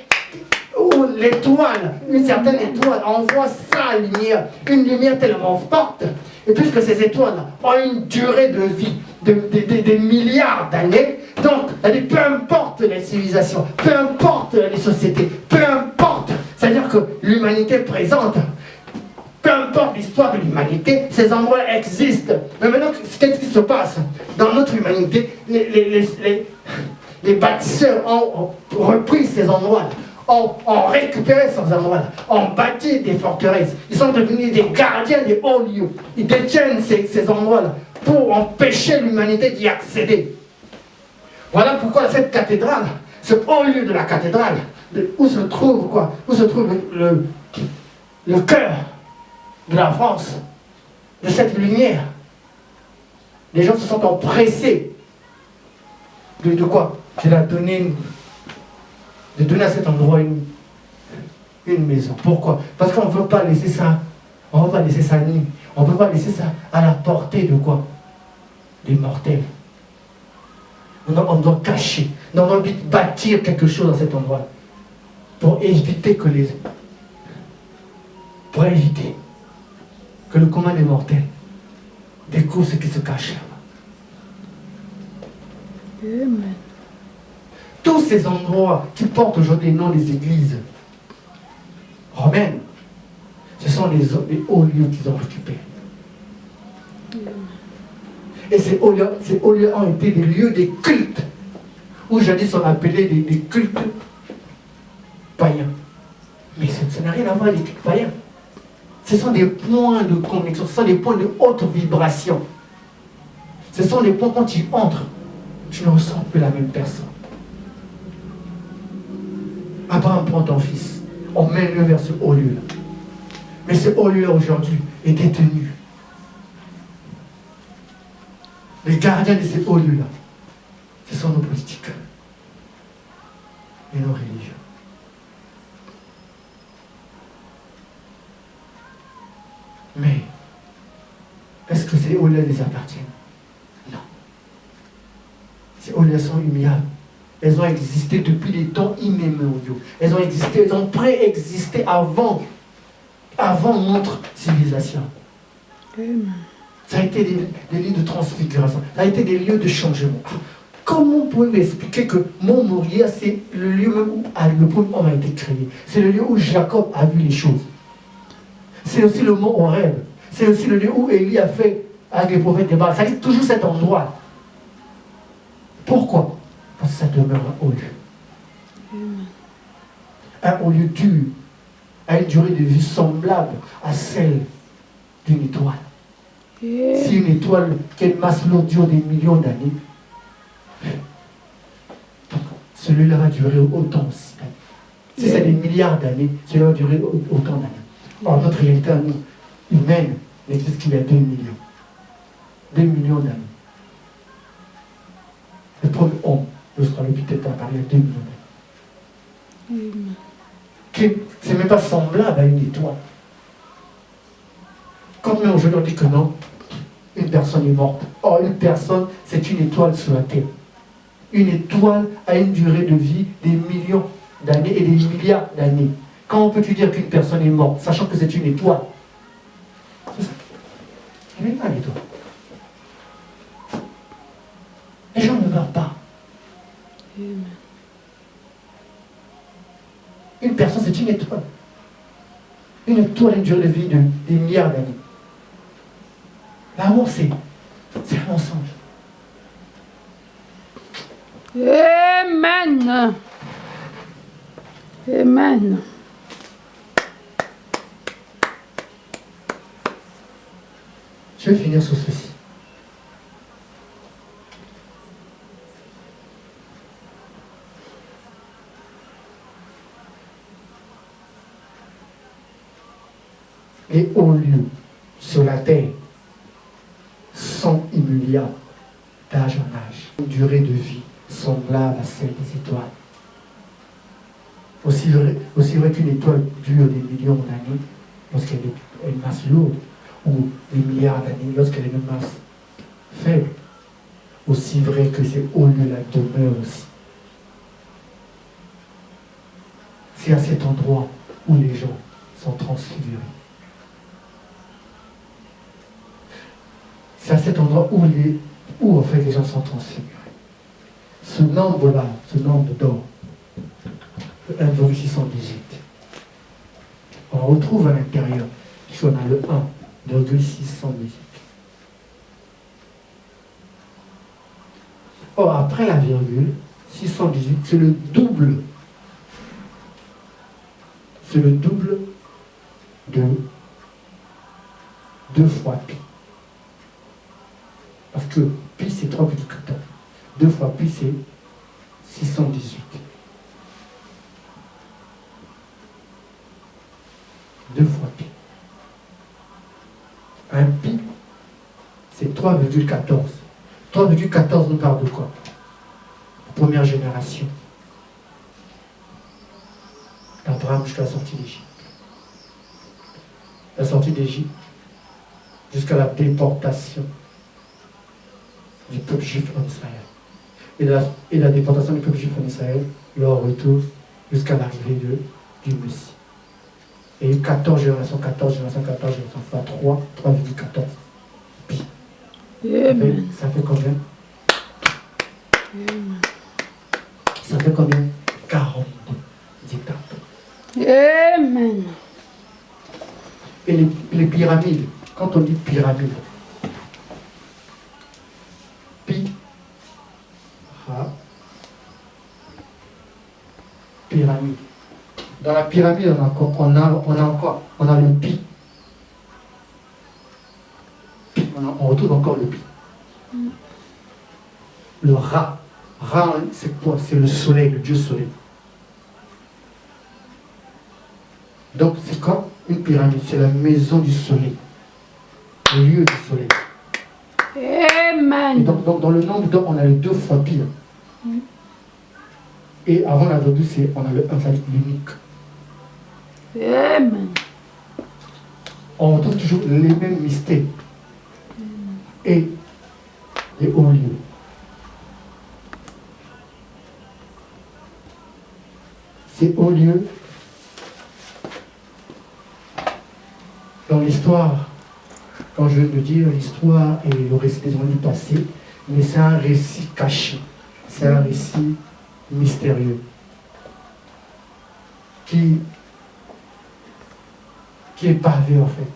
où l'étoile, une certaine étoile, envoie sa lumière. Une lumière tellement forte. Et puisque ces étoiles ont une durée de vie des milliards d'années, donc, peu importe les civilisations, peu importe les sociétés, peu importe, c'est-à-dire que l'humanité présente, peu importe l'histoire de l'humanité, ces endroits existent. Mais maintenant, qu'est-ce qui se passe? Dans notre humanité, les bâtisseurs ont repris ces endroits-là, ont récupéré ces endroits-là, ont bâti des forteresses. Ils sont devenus des gardiens des hauts lieux. Ils détiennent ces endroits-là pour empêcher l'humanité d'y accéder. Voilà pourquoi cette cathédrale, ce haut lieu de la cathédrale, où se trouve quoi? Où se trouve le cœur de la France, de cette lumière. Les gens se sont empressés de quoi? De donner à cet endroit une maison. Pourquoi? Parce qu'on ne veut pas laisser ça, on ne veut pas laisser ça nu. On ne peut pas laisser ça à la portée de quoi? Des mortels. On doit cacher. On doit bâtir quelque chose dans cet endroit pour éviter que le commun des mortels découvre ce qui se cache là-bas. Amen. Tous ces endroits qui portent aujourd'hui le nom des églises romaines, ce sont les hauts lieux qu'ils ont récupérés. Et ces hauts lieux ont été des lieux des cultes, où jadis on appelait des cultes païens. Mais ça n'a rien à voir avec les cultes païens. Ce sont des points de connexion, ce sont des points de haute vibration. Ce sont des points quand tu entres, tu ne ressens plus la même personne. Abraham prend ton fils, emmène-le vers ce haut lieu-là. Mais ce haut lieu aujourd'hui est détenu. Les gardiens de ces hauts lieux-là, ce sont nos politiques et nos religions. Mais, est-ce que ces hauts lieux les appartiennent? Non. Ces hauts lieux sont humiliables. Elles ont existé depuis les temps immémoriaux. Elles ont préexisté avant notre civilisation. Ça a été des lieux de transfiguration. Ça a été des lieux de changement. Comment pouvez-vous expliquer que Mont Moria, c'est le lieu même où le premier homme a été créé? C'est le lieu où Jacob a vu les choses. C'est aussi le mont Horeb. C'est aussi le lieu où Élie a fait avec les prophètes de Baal. Ça dit toujours cet endroit. Pourquoi? Parce que ça demeure un haut lieu. Un haut lieu dur, à une durée de vie semblable à celle d'une étoile. Si une étoile qui a une masse lourde dure des millions d'années, celui-là va durer autant aussi. Si c'est des milliards d'années, celui-là va durer autant d'années. Or, notre réalité à nous, humaine, n'existe qu'il y a 2 millions. 2 millions d'années. Le premier homme, l'Australopithèque a parlé de 2 millions d'années. Amen. C'est même pas semblable à une étoile. Quand même aujourd'hui on dit que non, une personne est morte. Or, une personne, c'est une étoile sur la Terre. Une étoile a une durée de vie des millions d'années et des milliards d'années. Comment peux-tu dire qu'une personne est morte, sachant que c'est une étoile? C'est ça. Elle n'est pas une étoile. Les gens ne meurent pas. Amen. Une personne, c'est une étoile. Une étoile a une durée de vie de des milliards d'années. L'amour, c'est un mensonge. Amen. Amen. Je vais finir sur ceci. Les hauts lieux sur la terre sont immuables d'âge en âge. Une durée de vie semblable à celle des étoiles. Aussi vrai qu'une étoile dure des millions d'années lorsqu'elle est une masse lourde, ou des milliards d'années lorsqu'elle est une masse faible. Aussi vrai que ces hauts lieux la demeurent aussi. C'est à cet endroit où les gens sont transfigurés. C'est à cet endroit où en fait les gens sont transfigurés. Ce nombre-là, ce nombre d'or, le 1,618, on retrouve à l'intérieur, puisqu'on a le 1,618. Or, après la virgule, 618, c'est le double. C'est le double de 2 fois pi. Parce que pi c'est 3,14. 2 fois pi c'est 618. 2 fois pi. Un pi c'est 3,14. 3,14 nous parle de quoi? Première génération. Abraham jusqu'à la sortie d'Égypte. La sortie d'Égypte jusqu'à la déportation du peuple juif en Israël. Et la déportation du peuple juif en Israël, leur retour jusqu'à l'arrivée du Messie. Et il y a eu 14 générations fois 3, 3,14. Pi. Amen. Ça fait combien? Amen. Ça fait combien? 42 étapes. Amen. Et les pyramides, quand on dit pyramide, pi, ra, pyramide. Dans la pyramide, on a le pi. On retrouve encore le pi. Le ra. Ra, c'est quoi? C'est le soleil, le dieu soleil. Donc, c'est quoi une pyramide? C'est la maison du soleil. Le lieu du soleil. Amen. Et donc, dans le nombre d'or, on a le 2 fois pi. Et avant la virgule, on a le 1, ça dit l'unique. Amen. On retrouve toujours les mêmes mystères. Et les hauts lieux. Ces hauts lieux, dans l'histoire, quand je viens de dire, l'histoire et le récit des années passées, mais c'est un récit caché, c'est un récit mystérieux qui est pavé en fait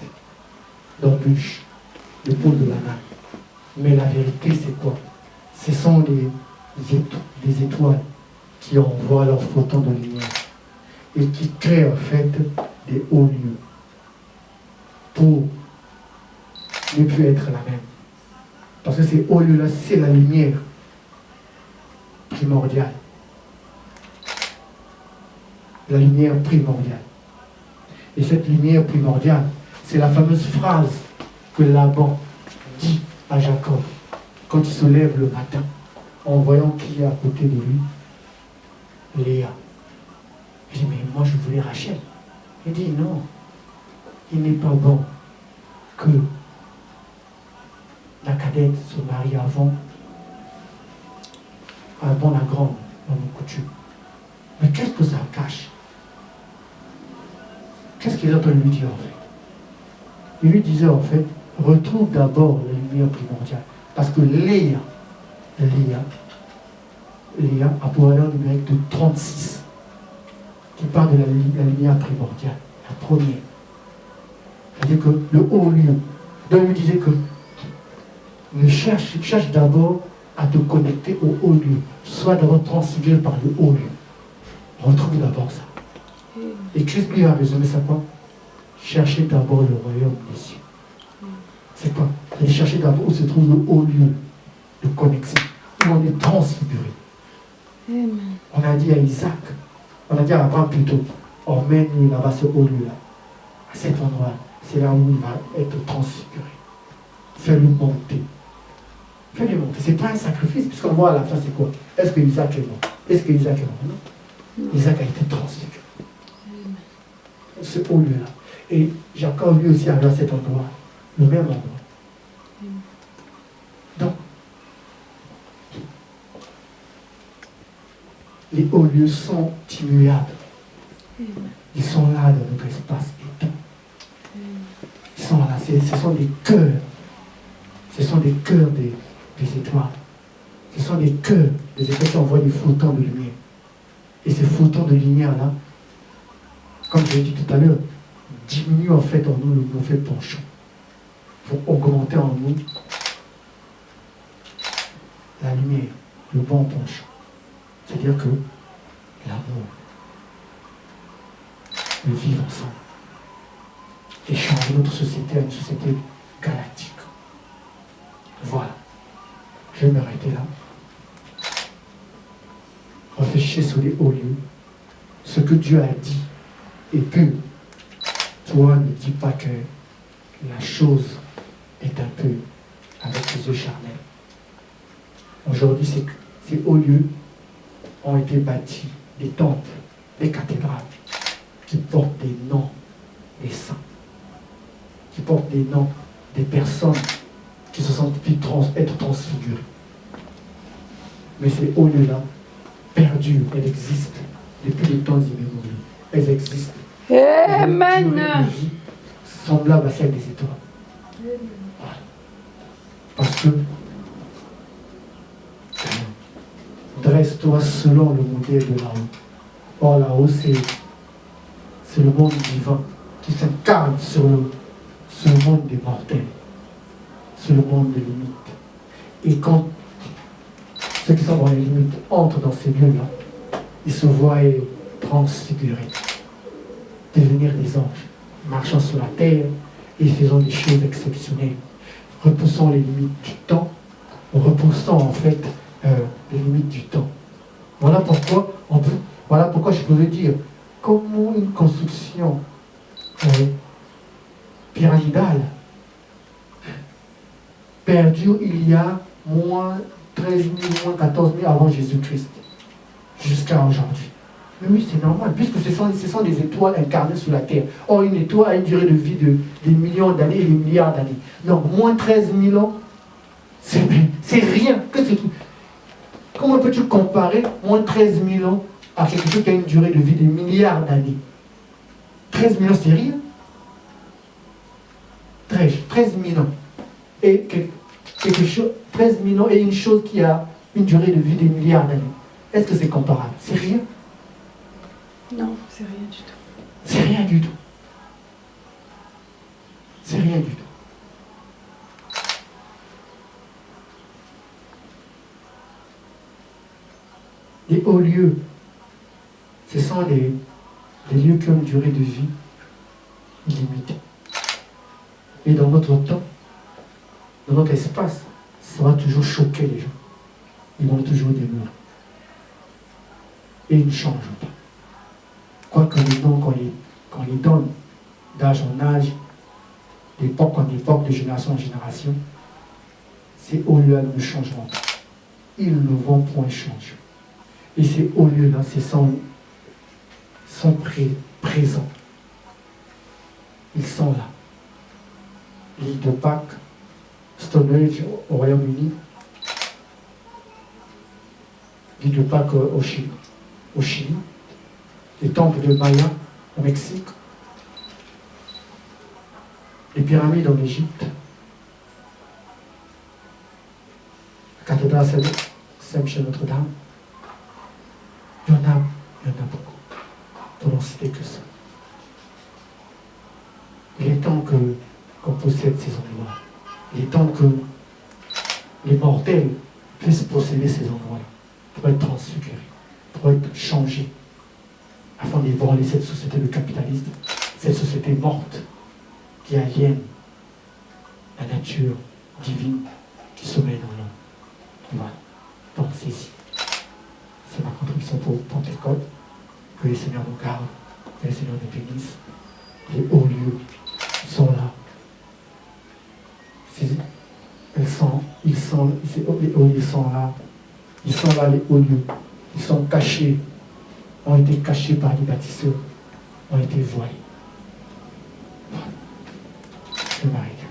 d'embûches, le pôle de la main. Mais la vérité, c'est quoi? Ce sont des étoiles qui envoient leurs photons de lumière et qui créent en fait des hauts lieux pour ne plus être la même. Parce que ces hauts lieux-là, c'est la lumière primordiale. La lumière primordiale. Et cette lumière primordiale, c'est la fameuse phrase que Laban dit à Jacob quand il se lève le matin en voyant qui est à côté de lui, Léa. Il dit, mais moi je voulais Rachel. Il dit, non, il n'est pas bon que la cadette se marie avant la grande, dans nos coutumes. Mais qu'est-ce que ça cache? Qu'est-ce qu'il est en train de lui dire en fait? Il lui disait en fait, retrouve d'abord la lumière primordiale. Parce que Léa a pour valeur numérique de 36, qui parle de la lumière primordiale, la première. C'est-à-dire que le haut lieu. Donc il lui disait que cherche d'abord à te connecter au haut lieu. Sois d'abord transfiguré par le haut lieu. Retrouve d'abord ça. Et Christ lui a résumé ça quoi? Cherchez d'abord le royaume des cieux. C'est quoi? C'est chercher d'abord où se trouve le haut lieu de connexion, où on est transfiguré. Amen. On a dit à Isaac, on a dit à Abraham plutôt, emmène-le là-bas, ce haut lieu-là, à cet endroit, c'est là où il va être transfiguré. Fais-le monter. Fais-le monter. Ce n'est pas un sacrifice, puisqu'on voit à la fin, c'est quoi? Est-ce que Isaac est mort? Est-ce que Isaac est mort? Non. Isaac a été transfiguré. Ce haut lieu-là. Et Jacob lui aussi avait à cet endroit, le même endroit. Donc, les hauts lieux sont immuables. Ils sont là dans notre espace et temps. Ils sont là, ce sont des cœurs. Ce sont des cœurs des étoiles. Ce sont des cœurs des étoiles qui envoient des photons de lumière. Et ces photons de lumière-là, comme je l'ai dit tout à l'heure, diminuent en fait en nous le mauvais penchant. Pour augmenter en nous la lumière, le bon penchant. C'est-à-dire que l'amour, le vivre ensemble, et changer notre société à une société galactique. Voilà. Je vais m'arrêter là. Réfléchissez sur les hauts lieux. Ce que Dieu a dit est pur. Toi, ne dis pas que la chose est un peu avec les yeux charnels. Aujourd'hui, ces hauts lieux ont été bâtis, des temples, des cathédrales, qui portent des noms des saints, qui portent des noms des personnes qui se sentent être transfigurées. Mais ces hauts lieux-là perdurent, elles existent depuis les temps immémoriaux. Elles existent. Amen. Une vie semblable à celle des étoiles. Voilà. Parce que dresse-toi selon le modèle de là-haut. Or là-haut, c'est le monde divin qui s'incarne sur le monde des mortels, sur le monde des limites. Et quand ceux qui sont dans les limites entrent dans ces lieux-là, ils se voient transfigurés, devenir des anges, marchant sur la terre et faisant des choses exceptionnelles, repoussant les limites du temps, repoussant en fait les limites du temps. Voilà pourquoi je pourrais dire, comment une construction pyramidale perdure il y a moins 13 000, moins 14 000 avant Jésus-Christ, jusqu'à aujourd'hui. Mais oui, c'est normal, puisque ce sont des étoiles incarnées sur la Terre. Or, une étoile a une durée de vie de des millions d'années et des milliards d'années. Donc, moins 13 000 ans, c'est rien. Comment peux-tu comparer moins 13 000 ans à quelque chose qui a une durée de vie de milliards d'années? 13 000 ans, c'est rien. 13 000 ans. Et quelque chose, 13 000 ans et une chose qui a une durée de vie de milliards d'années. Est-ce que c'est comparable? C'est rien. Non, c'est rien du tout. C'est rien du tout. C'est rien du tout. Les hauts lieux, ce sont des lieux qui ont une durée de vie illimitée. Et dans notre temps, dans notre espace, ça va toujours choquer les gens. Ils vont toujours des murs. Et ils ne changent pas. Quoique les noms qu'on les donne d'âge en âge, d'époque en époque, de génération en génération, ces hauts lieux ne changeront pas. ils ne vont point changer. Et ces hauts lieux-là, c'est sont présents. Ils sont là. L'île de Pâques, Stonehenge au Royaume-Uni, l'île de Pâques au Chili, les temples de Maya au Mexique, les pyramides en Égypte, la cathédrale Saint-Michel-Notre-Dame. Il y en a beaucoup. Pour n'en citer que ça. Il est temps qu'on possède ces endroits. Il est temps que les mortels puissent posséder ces endroits-là pour être transfigurés, pour être changés, afin d'ébranler cette société de capitalisme, cette société morte qui aliène la nature divine qui sommeille dans l'homme. Voilà. Pensez-y. C'est ma contribution pour Pentecôte. Que les Seigneurs nous gardent, que les Seigneurs nous bénissent. Les hauts lieux sont là. Ils sont là. Ils sont là, les hauts lieux. Ils sont cachés, ont été cachés par les bâtisseurs, ont été voilés. Voilà. Je m'arrête.